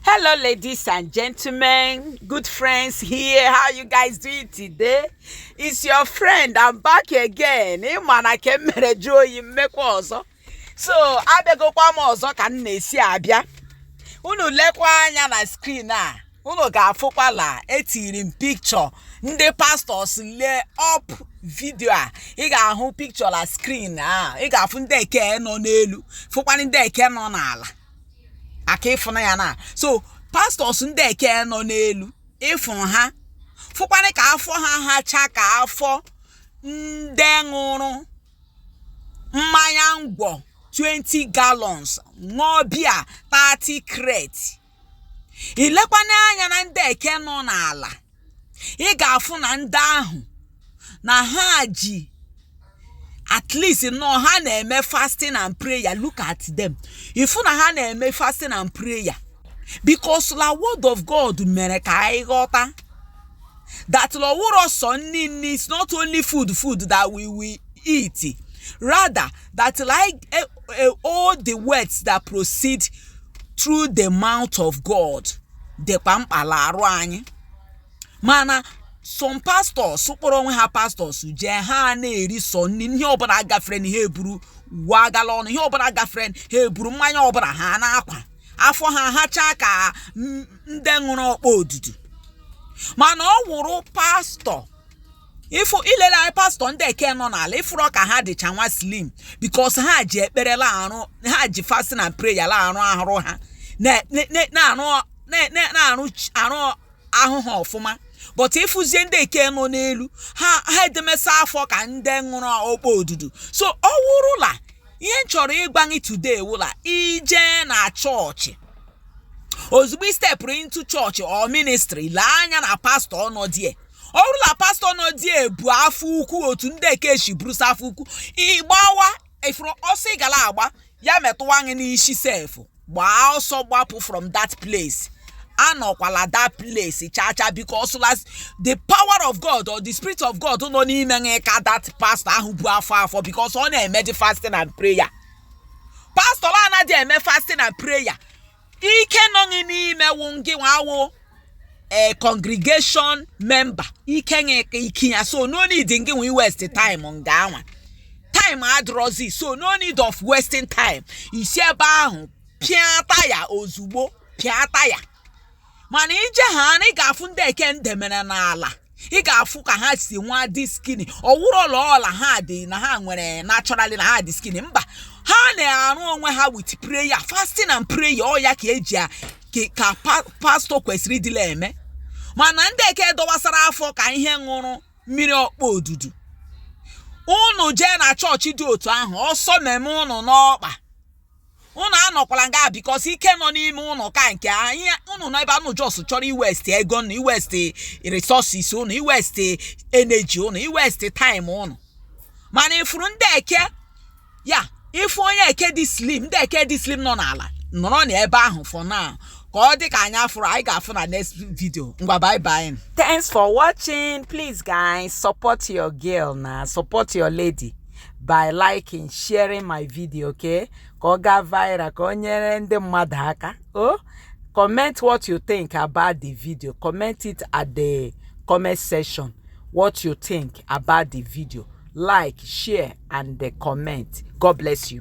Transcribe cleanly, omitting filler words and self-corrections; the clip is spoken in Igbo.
Hello, ladies and gentlemen, good friends here. How you guys doing today? It's your friend. I'm back again. So, abegokwa m ọzọ ka m na-esi abịa. Unu lekwa anya na screen a. Unu ga-afụkwala etiri m picture ndị pastors lay up video a. Ị ga-ahụ picture la screen a. Ị ga-afụ ndị eke nọ n'elu, fụkwa ndị eke nọ n'ala. Aka ịfụna ya na. So, pastors ndị eke nọ n'elu, ịfụrụ ha. Fụkwanị ka afọ ha hacha ka afọ ndị ṅụrụ mmanya ngwọ 20 gallons, ṅụọ 30 crates. Ilekwana anya na ndị eke nọ n'ala. Ị ga-afụ na ndị ahụ na ha ji at least no ha na-eme fasting and prayer. Look at them. Ifu na ha na-eme fasting and prayer because the word of God mere ka anyị ghọta that the word of Sunday is not only food that we will eat, rather that like all the words that proceed through the mouth of God, the pampalaru anyị. Mana some pastors, suporo onwe ha pastors, je ha na-eri so n'ihe ọbụla gafere n'ihe eburu wagalon, ihe ọbụla gafere ha eburu mmanya ọbụla ha na-akwa. Afọ ha hacha ka ndị ṅụrụ ọkpọ odudu. Mana ọ wụrụ pastor. Ifu ilele anyị pastor ndị eke nọ n'ala, ifuru ka ha dịcha nwa slim because ha ji ekpere la arụ, ha ji fasting and prayer la arụ ahụrụ ha. Na-arụ ahụhụ ọfụma. But ifuzie ndị eke nọ n'elu, ha edemesa afọ ka ndị ṅụrụ ọkpọ odudu. So ọ wụrụla ihe nchọrọ ịgbanye today wụla ije na chọọchị. Ozugbo step into church or ministry, la anya na pastor nọ die. Ọ wụrụla pastor nọ die bu afọ ukwu otu ndị eke shi buru afọ ukwu. Igbawa ifuru ọsọ gala agba ya metụwa anyị n'isi sef. Gbaa ọsọ gbapụ from that place. Anokwala that place chacha because the power of God or the spirit of God no n'ime ka that pastor ahụ bu afọ because ọ na-eme the fasting and prayer. Pastor anaghị eme fasting and prayer. Ike nọ n'ime wungi nwawo a congregation member. Ike ya so no need ngi we waste time nga anwa. Time adrozi so no need of wasting time. Isi ebe ahụ pịata ya ozugbo pịata ya. Mana ije ha na ị ga-afụ ndị eke ndemere n'ala. Ị ga-afụ ka ha si nwa dị skinny. Ọwụrụ ọla ha dị na ha nwere naturally na ha dị skinny. Mba, ha na-arụ onwe ha with prayer, fasting and prayer. Ọ ya ka eji ka pastor kwesịrị ịdịla eme. Mana ndị eke dọwasara afọ ka ihe ṅụrụ mmiri ọkpọ odudu. Unu jee na chọọchị dị otu ahụ, ọsọ meme unu n'ọkpa. Unu anọkwala nga because ike nọ n'ime unu ka nke anyị unu nọ ebe anu just chọrọ iwest ego unu, iwest resources unu, iwest energy unu, iwest time unu. Mana ifuru ndị eke ya ifu onye eke dị slim, ndị eke dị slim nọ n'ala nọrọ n'ebe ahụ for now. Ka ọ dị ka anyị afụrụ, anyị ga-afụ na next video. Ngwa bye bye. Thanks for watching. Please guys, support your girl na, support your lady by liking, sharing my video, okay? Ka ga viral, ka nyere ndị mmadụ aka. Oh, comment what you think about the video. Comment it at the comment section. What you think about the video. Like, share, and comment. God bless you.